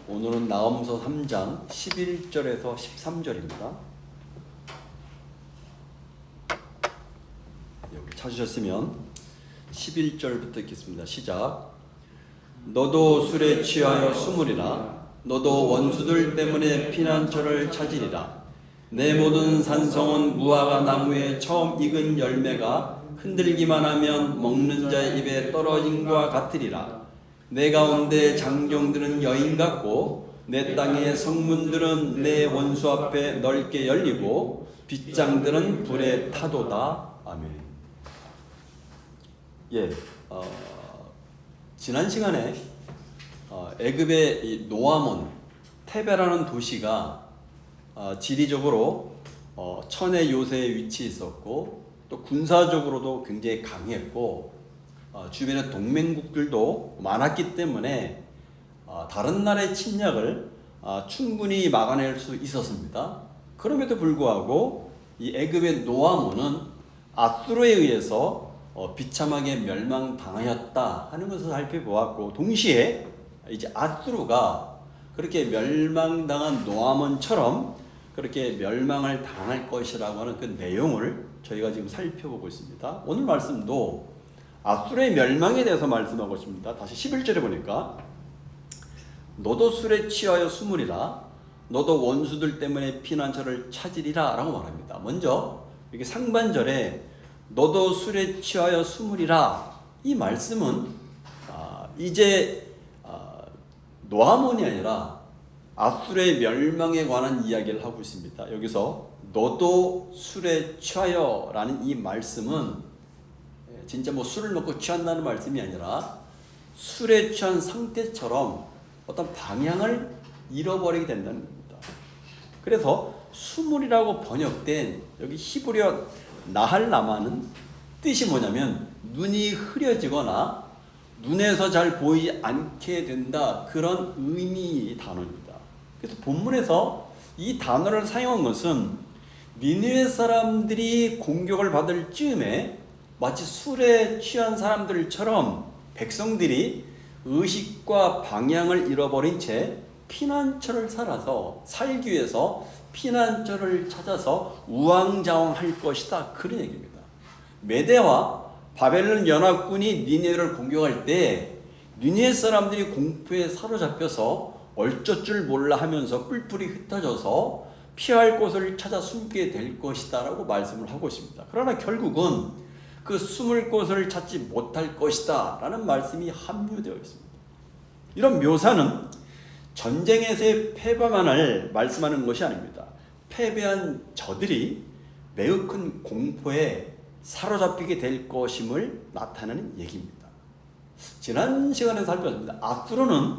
오늘은 나홈서 3장 11절에서 13절입니다. 여기 찾으셨으면 11절부터 읽겠습니다. 시작. 너도 술에 취하여 숨으리라. 너도 원수들 때문에 피난처를 찾으리라. 내 모든 산성은 무화과 나무에 처음 익은 열매가 흔들기만 하면 먹는 자의 입에 떨어짐과 같으리라. 내 가운데 장정들은 여인 같고 내 땅의 성문들은 내 원수 앞에 넓게 열리고 빗장들은 불에 타도다. 아멘. 지난 시간에 애굽의 이 노아몬 테베라는 도시가 지리적으로 천의 요새에 위치해 있었고 또 군사적으로도 굉장히 강했고 주변에 동맹국들도 많았기 때문에 다른 나라의 침략을 충분히 막아낼 수 있었습니다. 그럼에도 불구하고 이 애굽의 노아몬은 아수르에 의해서 비참하게 멸망당하였다 하는 것을 살펴보았고, 동시에 이제 아수르가 그렇게 멸망당한 노아몬처럼 그렇게 멸망을 당할 것이라고 하는 그 내용을 저희가 지금 살펴보고 있습니다. 오늘 말씀도 아수르의 멸망에 대해서 말씀하고 있습니다. 다시 11절에 보니까 너도 술에 취하여 숨으리라. 너도 원수들 때문에 피난처를 찾으리라 라고 말합니다. 먼저 이렇게 상반절에 너도 술에 취하여 숨으리라, 이 말씀은 이제 노아몬이 아니라 아수르의 멸망에 관한 이야기를 하고 있습니다. 여기서 너도 술에 취하여 라는 이 말씀은 진짜 뭐 술을 먹고 취한다는 말씀이 아니라 술에 취한 상태처럼 어떤 방향을 잃어버리게 된다는 겁니다. 그래서 수물이라고 번역된 여기 히브리어 나할라마는 뜻이 뭐냐면 눈이 흐려지거나 눈에서 잘 보이지 않게 된다, 그런 의미 단어입니다. 그래서 본문에서 이 단어를 사용한 것은 니느웨 사람들이 공격을 받을 즈음에 마치 술에 취한 사람들처럼 백성들이 의식과 방향을 잃어버린 채 피난처를 살기 위해서 피난처를 찾아서 우왕좌왕할 것이다, 그런 얘기입니다. 메대와 바벨론 연합군이 니느웨를 공격할 때 니느웨 사람들이 공포에 사로잡혀서 어쩔 줄 몰라 하면서 뿔뿔이 흩어져서 피할 곳을 찾아 숨게 될 것이다 라고 말씀을 하고 있습니다. 그러나 결국은 그 숨을 곳을 찾지 못할 것이다 라는 말씀이 함유되어 있습니다. 이런 묘사는 전쟁에서의 패배만을 말씀하는 것이 아닙니다. 패배한 저들이 매우 큰 공포에 사로잡히게 될 것임을 나타내는 얘기입니다. 지난 시간에 살펴봤습니다. 아수르는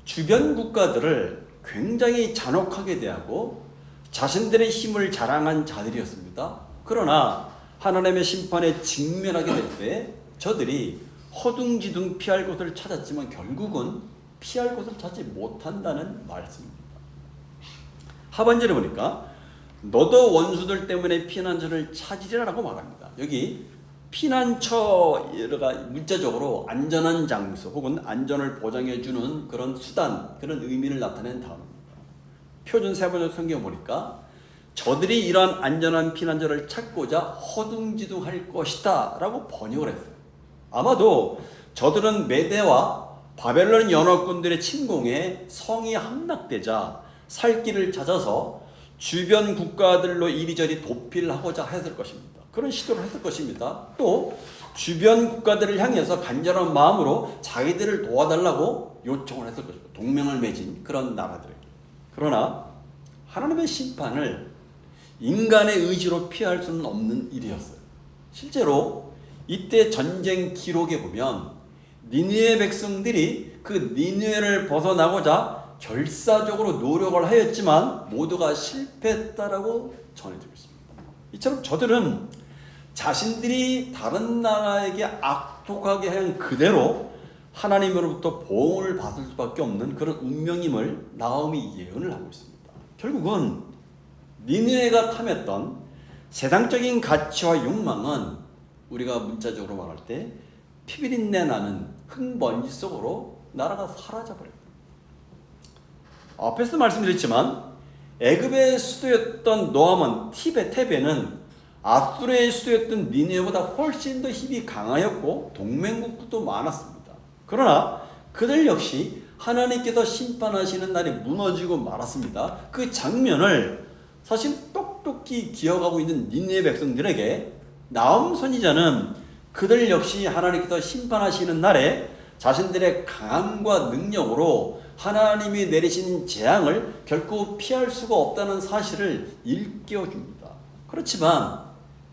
주변 국가들을 굉장히 잔혹하게 대하고 자신들의 힘을 자랑한 자들이었습니다. 그러나 하나님의 심판에 직면하게 될 때 저들이 허둥지둥 피할 곳을 찾았지만 결국은 피할 곳을 찾지 못한다는 말씀입니다. 하반절에 보니까 너도 원수들 때문에 피난처를 찾으리라고 말합니다. 여기 피난처가 문자적으로 안전한 장소 혹은 안전을 보장해주는 그런 수단, 그런 의미를 나타낸 단어입니다. 표준 세번역 성경 보니까 저들이 이러한 안전한 피난처를 찾고자 허둥지둥할 것이다 라고 번역을 했어요. 아마도 저들은 메대와 바벨론 연합군들의 침공에 성이 함락되자 살 길을 찾아서 주변 국가들로 이리저리 도피를 하고자 했을 것입니다. 그런 시도를 했을 것입니다. 또 주변 국가들을 향해서 간절한 마음으로 자기들을 도와달라고 요청을 했을 것입니다. 동맹을 맺은 그런 나라들에게. 그러나 하나님의 심판을 인간의 의지로 피할 수는 없는 일이었어요. 실제로 이때 전쟁 기록에 보면 니느웨 백성들이 그 니느웨를 벗어나고자 결사적으로 노력을 하였지만 모두가 실패했다라고 전해지고 있습니다. 이처럼 저들은 자신들이 다른 나라에게 악독하게 한 그대로 하나님으로부터 보응을 받을 수밖에 없는 그런 운명임을 나홈이 예언을 하고 있습니다. 결국은 니느웨가 탐했던 세상적인 가치와 욕망은 우리가 문자적으로 말할 때 피비린내 나는 흙먼지 속으로 나라가 사라져버립니다. 앞에서 말씀드렸지만 애굽의 수도였던 노아몬 테베는 아수르의 수도였던 니느웨보다 훨씬 더 힘이 강하였고 동맹국도 많았습니다. 그러나 그들 역시 하나님께서 심판하시는 날이 무너지고 말았습니다. 그 장면을 사실 똑똑히 기억하고 있는 니느웨 백성들에게 나움 선지자는 그들 역시 하나님께서 심판하시는 날에 자신들의 강함과 능력으로 하나님이 내리시는 재앙을 결코 피할 수가 없다는 사실을 일깨워줍니다. 그렇지만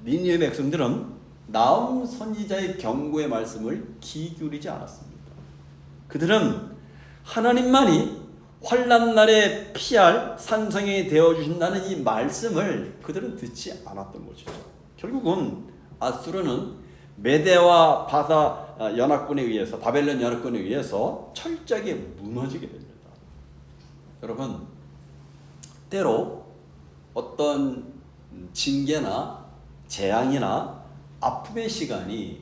니느웨 백성들은 나움 선지자의 경고의 말씀을 귀 기울이지 않았습니다. 그들은 하나님만이 환난 날에 피할 산성이 되어주신다는 이 말씀을 그들은 듣지 않았던 것이죠. 결국은 아수르는 메대와 바사 연합군에 의해서, 바벨론 연합군에 의해서 철저하게 무너지게 됩니다. 여러분, 때로 어떤 징계나 재앙이나 아픔의 시간이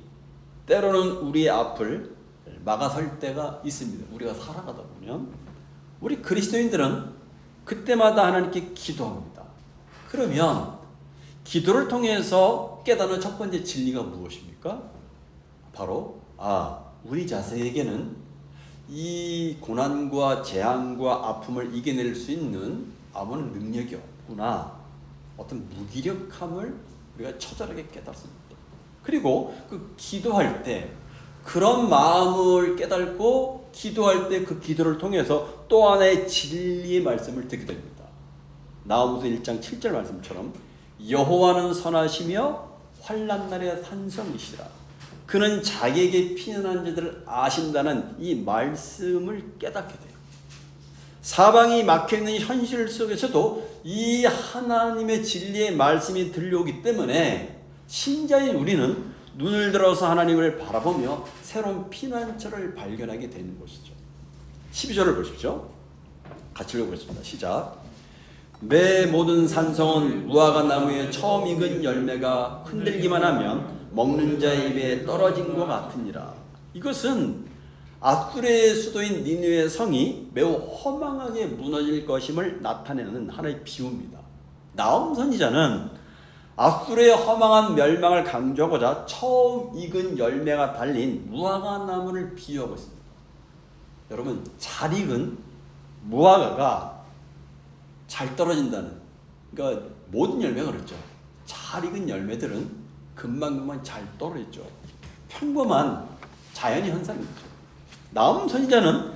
때로는 우리의 앞을 막아설 때가 있습니다. 우리가 살아가다 보면 우리 그리스도인들은 그때마다 하나님께 기도합니다. 그러면 기도를 통해서 깨닫는 첫 번째 진리가 무엇입니까? 바로 우리 자세에게는 이 고난과 재앙과 아픔을 이겨낼 수 있는 아무런 능력이 없구나. 어떤 무기력함을 우리가 처절하게 깨닫습니다. 그리고 그 기도할 때 그런 마음을 깨닫고 기도할 때 그 기도를 통해서 또 하나의 진리의 말씀을 듣게 됩니다. 나아무서 1장 7절 말씀처럼 여호와는 선하시며 환난 날의 산성이시라. 그는 자기에게 피난한 자들을 아신다는 이 말씀을 깨닫게 돼요. 사방이 막혀있는 현실 속에서도 이 하나님의 진리의 말씀이 들려오기 때문에 신자인 우리는 눈을 들어서 하나님을 바라보며 새로운 피난처를 발견하게 되는 것이죠. 12절을 보십시오. 같이 읽어보겠습니다. 시작. 내 모든 산성은 무화과 나무에 처음 익은 열매가 흔들기만 하면 먹는 자의 입에 떨어진 것 같으니라. 이것은 아수르의 수도인 니느웨 성이 매우 허망하게 무너질 것임을 나타내는 하나의 비유입니다. 나움 선지자는 아수르의 허망한 멸망을 강조하고자 처음 익은 열매가 달린 무화과 나무를 비유하고 있습니다. 여러분, 잘 익은 무화과가 잘 떨어진다는, 그러니까 모든 열매가 그렇죠. 잘 익은 열매들은 금방금방 잘 떨어지죠. 평범한 자연의 현상이죠. 나움 선지자는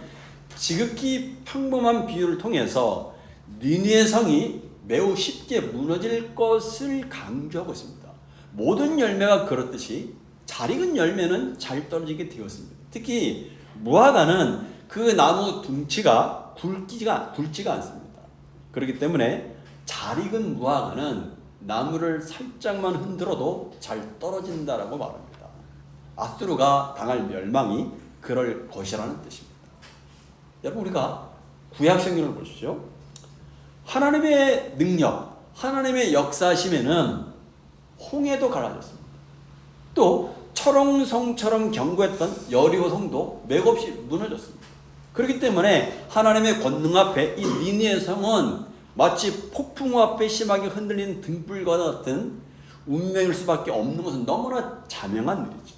지극히 평범한 비유를 통해서 니느웨 성이 매우 쉽게 무너질 것을 강조하고 있습니다. 모든 열매가 그렇듯이 잘 익은 열매는 잘 떨어지게 되었습니다. 특히 무화과는 그 나무 둥치가 굵지가 않습니다. 그렇기 때문에 잘 익은 무화과는 나무를 살짝만 흔들어도 잘 떨어진다라고 말합니다. 아수르가 당할 멸망이 그럴 것이라는 뜻입니다. 여러분, 우리가 구약 성경을 보십시오. 하나님의 능력, 하나님의 역사심에는 홍해도 갈라졌습니다. 또 철옹성처럼 견고했던 여리고 성도 맥없이 무너졌습니다. 그렇기 때문에 하나님의 권능 앞에 이 니느웨 성은 마치 폭풍 앞에 심하게 흔들리는 등불과 같은 운명일 수밖에 없는 것은 너무나 자명한 일이죠.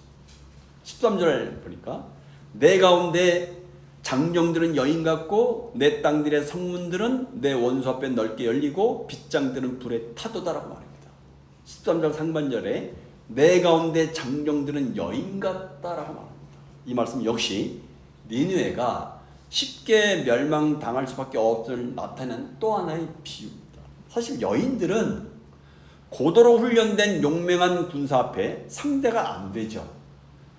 13절 보니까 내 가운데 장정들은 여인 같고 내 땅들의 성문들은 내 원수 앞에 넓게 열리고 빗장들은 불에 타도다라고 말합니다. 13절 상반절에 내 가운데 장정들은 여인 같다라고 말합니다. 이 말씀 역시 니느웨가 쉽게 멸망당할 수밖에 없음을 나타내는 또 하나의 비유입니다. 사실 여인들은 고도로 훈련된 용맹한 군사 앞에 상대가 안 되죠.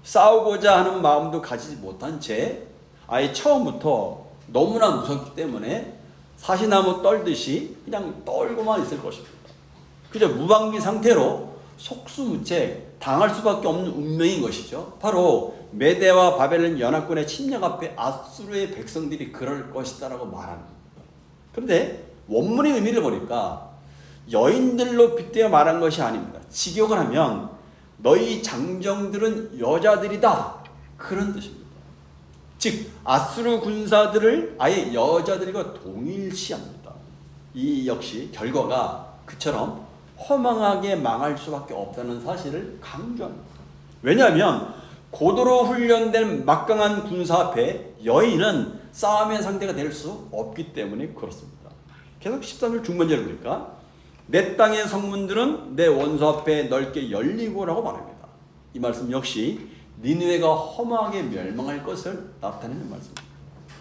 싸우고자 하는 마음도 가지지 못한 채 아예 처음부터 너무나 무섭기 때문에 사시나무 떨듯이 그냥 떨고만 있을 것입니다. 그저 무방비 상태로 속수무책 당할 수밖에 없는 운명인 것이죠. 바로 메대와 바벨론 연합군의 침략 앞에 아수르의 백성들이 그럴 것이다라고 말합니다. 그런데 원문의 의미를 보니까 여인들로 빗대어 말한 것이 아닙니다. 직역을 하면 너희 장정들은 여자들이다, 그런 뜻입니다. 즉 아수르 군사들을 아예 여자들과 동일시합니다. 이 역시 결과가 그처럼 허망하게 망할 수밖에 없다는 사실을 강조합니다. 왜냐하면 고도로 훈련된 막강한 군사 앞에 여인은 싸움의 상대가 될 수 없기 때문에 그렇습니다. 계속 13절 중반절을 보니까 내 땅의 성문들은 내 원수 앞에 넓게 열리고라고 말합니다. 이 말씀 역시 니느웨가 허무하게 멸망할 것을 나타내는 말씀입니다.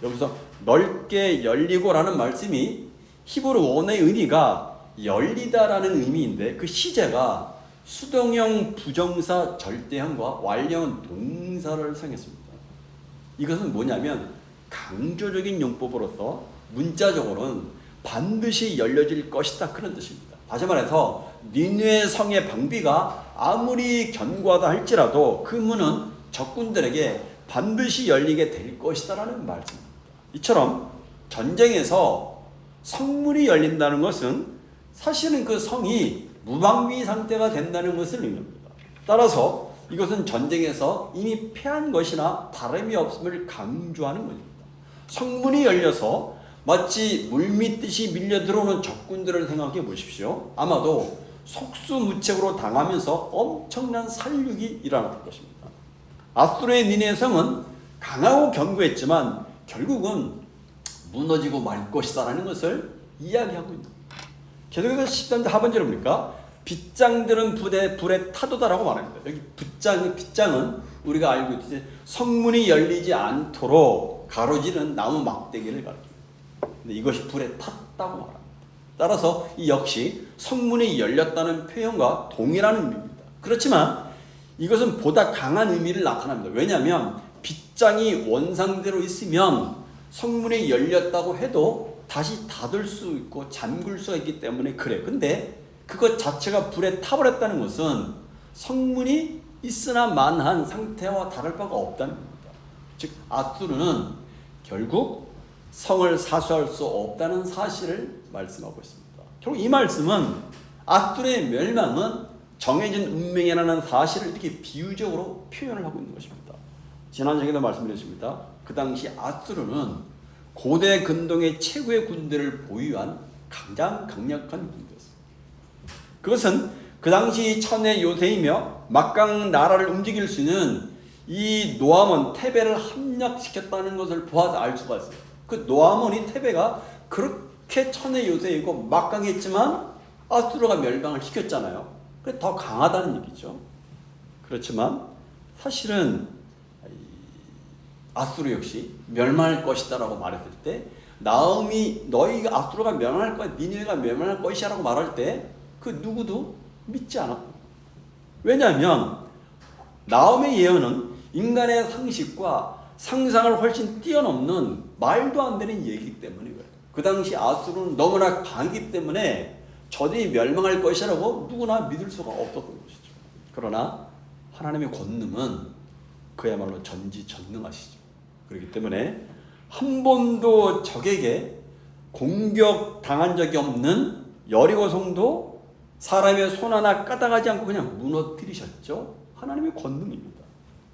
여기서 넓게 열리고라는 말씀이 히브리 원어의 의미가 열리다라는 의미인데 그 시제가 수동형 부정사 절대형과 완료형 동사를 사용했습니다. 이것은 뭐냐면 강조적인 용법으로서 문자적으로는 반드시 열려질 것이다 그런 뜻입니다. 다시 말해서 니느웨 성의 방비가 아무리 견고하다 할지라도 그 문은 적군들에게 반드시 열리게 될 것이다라는 말씀입니다. 이처럼 전쟁에서 성문이 열린다는 것은 사실은 그 성이 무방비 상태가 된다는 것을 의미합니다. 따라서 이것은 전쟁에서 이미 패한 것이나 다름이 없음을 강조하는 것입니다. 성문이 열려서 마치 물밀듯이 밀려 들어오는 적군들을 생각해 보십시오. 아마도 속수무책으로 당하면서 엄청난 살육이 일어났을 것입니다. 아수르의 니느웨 성은 강하고 견고했지만 결국은 무너지고 말 것이다라는 것을 이야기하고 있는 겁니다. 계속해서 13절 하반절에 보니까 빗장들은 불에 타도다라고 말합니다. 여기 빗장은 우리가 알고 있듯이 성문이 열리지 않도록 가로지른 나무 막대기를 가리킵니다. 근데 이것이 불에 탔다고 말합니다. 따라서 이 역시 성문이 열렸다는 표현과 동일한 의미입니다. 그렇지만 이것은 보다 강한 의미를 나타납니다. 왜냐하면 빗장이 원상대로 있으면 성문이 열렸다고 해도 다시 닫을 수 있고 잠글 수가 있기 때문에 그래. 근데 그것 자체가 불에 타버렸다는 것은 성문이 있으나 만한 상태와 다를 바가 없다는 겁니다. 즉 아수르는 결국 성을 사수할 수 없다는 사실을 말씀하고 있습니다. 결국 이 말씀은 아수르의 멸망은 정해진 운명이라는 사실을 이렇게 비유적으로 표현을 하고 있는 것입니다. 지난 시간에도 말씀드렸습니다. 그 당시 아수르는 고대 근동의 최고의 군대를 보유한 가장 강력한 군대였습니다. 그것은 그 당시 천의 요새이며 막강 나라를 움직일 수 있는 이 노아몬 테베를 함락시켰다는 것을 보아서 알 수가 있어요. 그 노아몬이 테베가 그렇게 천의 요새이고 막강했지만 아수르가 멸망을 시켰잖아요. 그게 더 강하다는 얘기죠. 그렇지만 사실은 아수르 역시 멸망할 것이다라고 말했을 때 나음이 너희가 아수르가 멸망할 거야, 니느웨가 멸망할 것이야라고 말할 때 그 누구도 믿지 않았고, 왜냐하면 나음의 예언은 인간의 상식과 상상을 훨씬 뛰어넘는 말도 안 되는 얘기이기 때문에 그래요. 그 당시 아수르는 너무나 강하기 때문에 저들이 멸망할 것이라고 누구나 믿을 수가 없었던 것이죠. 그러나 하나님의 권능은 그야말로 전지전능하시죠. 그렇기 때문에 한 번도 적에게 공격당한 적이 없는 여리고 성도 사람의 손 하나 까딱하지 않고 그냥 무너뜨리셨죠. 하나님의 권능입니다.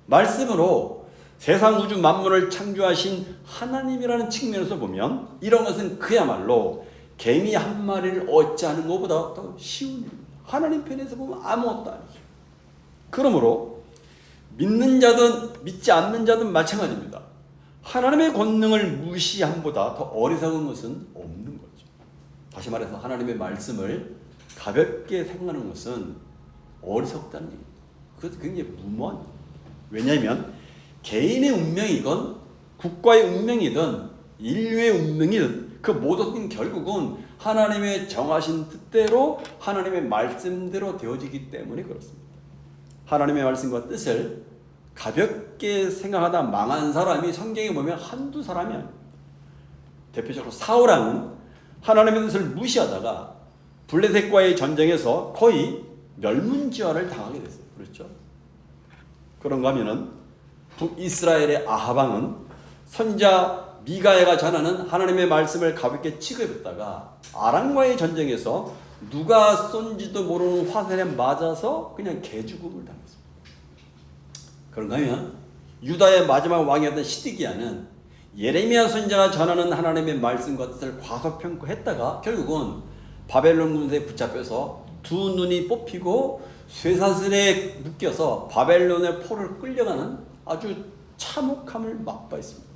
말씀으로 세상 우주 만물을 창조하신 하나님이라는 측면에서 보면 이런 것은 그야말로 개미 한 마리를 얻지 않은 것보다 더 쉬운 일입니다. 하나님 편에서 보면 아무것도 아니죠. 그러므로 믿는 자든 믿지 않는 자든 마찬가지입니다. 하나님의 권능을 무시함보다 더 어리석은 것은 없는 거죠. 다시 말해서 하나님의 말씀을 가볍게 생각하는 것은 어리석다는 얘기입니다. 그것도 굉장히 무모한 일입니다. 왜냐하면 개인의 운명이건 국가의 운명이든 인류의 운명이든 그 모든 결국은 하나님의 정하신 뜻대로 하나님의 말씀대로 되어지기 때문에 그렇습니다. 하나님의 말씀과 뜻을 가볍게 생각하다 망한 사람이 성경에 보면 한두 사람이 아닙니다. 대표적으로 사울왕은 하나님의 뜻을 무시하다가 블레셋과의 전쟁에서 거의 멸문지화를 당하게 됐어요. 그렇죠? 그런가 하면은 북이스라엘의 아합왕은 선지자 미가야가 전하는 하나님의 말씀을 가볍게 취급했다가 아람과의 전쟁에서 누가 쏜지도 모르는 화살에 맞아서 그냥 개죽음을 당했습니다. 그런가 하면 유다의 마지막 왕이었던 시드기야는 예레미야 선지자가 전하는 하나님의 말씀과 뜻을 과소평가했다가 결국은 바벨론 군대에 붙잡혀서 두 눈이 뽑히고 쇠사슬에 묶여서 바벨론의 포를 끌려가는 아주 참혹함을 맛보았습니다.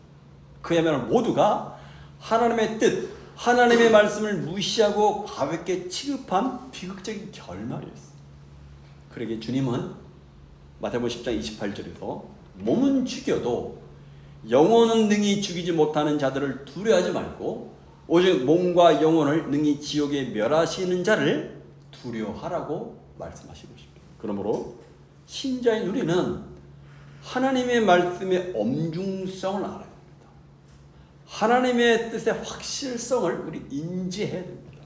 그야말로 모두가 하나님의 뜻, 하나님의 말씀을 무시하고 가볍게 취급한 비극적인 결말이었습니다. 그러기에 주님은 마태복음 10장 28절에서 몸은 죽여도 영혼은 능히 죽이지 못하는 자들을 두려워하지 말고 오직 몸과 영혼을 능히 지옥에 멸하시는 자를 두려워하라고 말씀하시고 있습니다. 그러므로 신자인 우리는 하나님의 말씀의 엄중성을 알아야 됩니다. 하나님의 뜻의 확실성을 우리 인지해야 됩니다.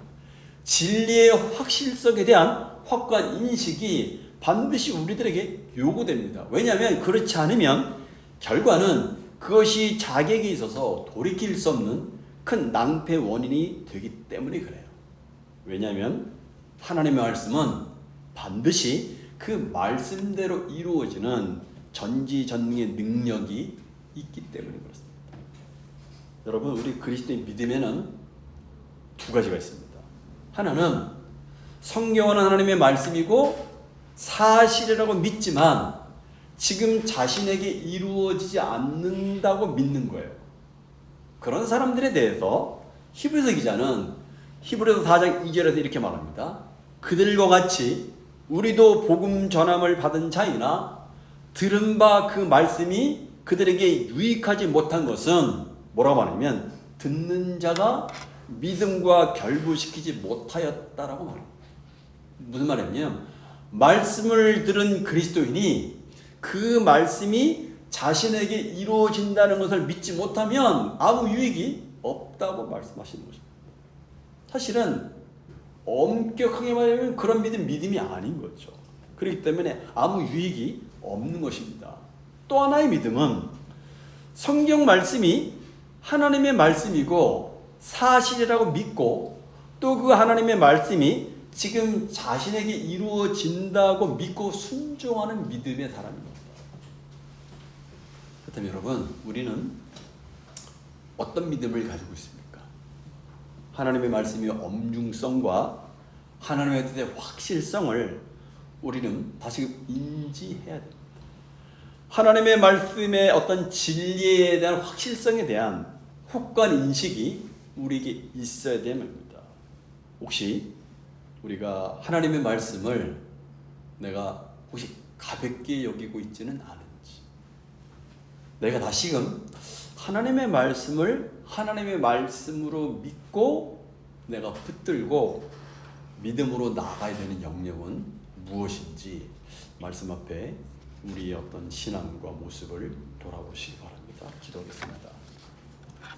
진리의 확실성에 대한 확고한 인식이 반드시 우리들에게 요구됩니다. 왜냐하면 그렇지 않으면 결과는 그것이 자객에 있어서 돌이킬 수 없는 큰 낭패의 원인이 되기 때문에 그래요. 왜냐하면 하나님의 말씀은 반드시 그 말씀대로 이루어지는 전지전능의 능력이 있기 때문에 그렇습니다. 여러분, 우리 그리스도의 믿음에는 두 가지가 있습니다. 하나는 성경은 하나님의 말씀이고 사실이라고 믿지만 지금 자신에게 이루어지지 않는다고 믿는 거예요. 그런 사람들에 대해서 히브리서 기자는 히브리서 4장 2절에서 이렇게 말합니다. 그들과 같이 우리도 복음 전함을 받은 자이나 들은 바 그 말씀이 그들에게 유익하지 못한 것은 뭐라고 말하냐면 듣는 자가 믿음과 결부시키지 못하였다라고 말합니다. 무슨 말이냐면 말씀을 들은 그리스도인이 그 말씀이 자신에게 이루어진다는 것을 믿지 못하면 아무 유익이 없다고 말씀하시는 것입니다. 사실은 엄격하게 말하면 그런 믿음이 아닌 거죠. 그렇기 때문에 아무 유익이 없는 것입니다. 또 하나의 믿음은 성경 말씀이 하나님의 말씀이고 사실이라고 믿고 또 그 하나님의 말씀이 지금 자신에게 이루어진다고 믿고 순종하는 믿음의 사람입니다. 그렇다면 여러분, 우리는 어떤 믿음을 가지고 있습니까? 하나님의 말씀의 엄중성과 하나님의 뜻의 확실성을 우리는 다시 인지해야 됩니다. 하나님의 말씀의 어떤 진리에 대한 확실성에 대한 확고한 인식이 우리에게 있어야 됩니다. 혹시 우리가 하나님의 말씀을 내가 혹시 가볍게 여기고 있지는 않은지, 내가 다시금 하나님의 말씀을 하나님의 말씀으로 믿고 내가 붙들고 믿음으로 나아가야 되는 영역은 무엇인지 말씀 앞에 우리의 어떤 신앙과 모습을 돌아보시기 바랍니다. 기도하겠습니다.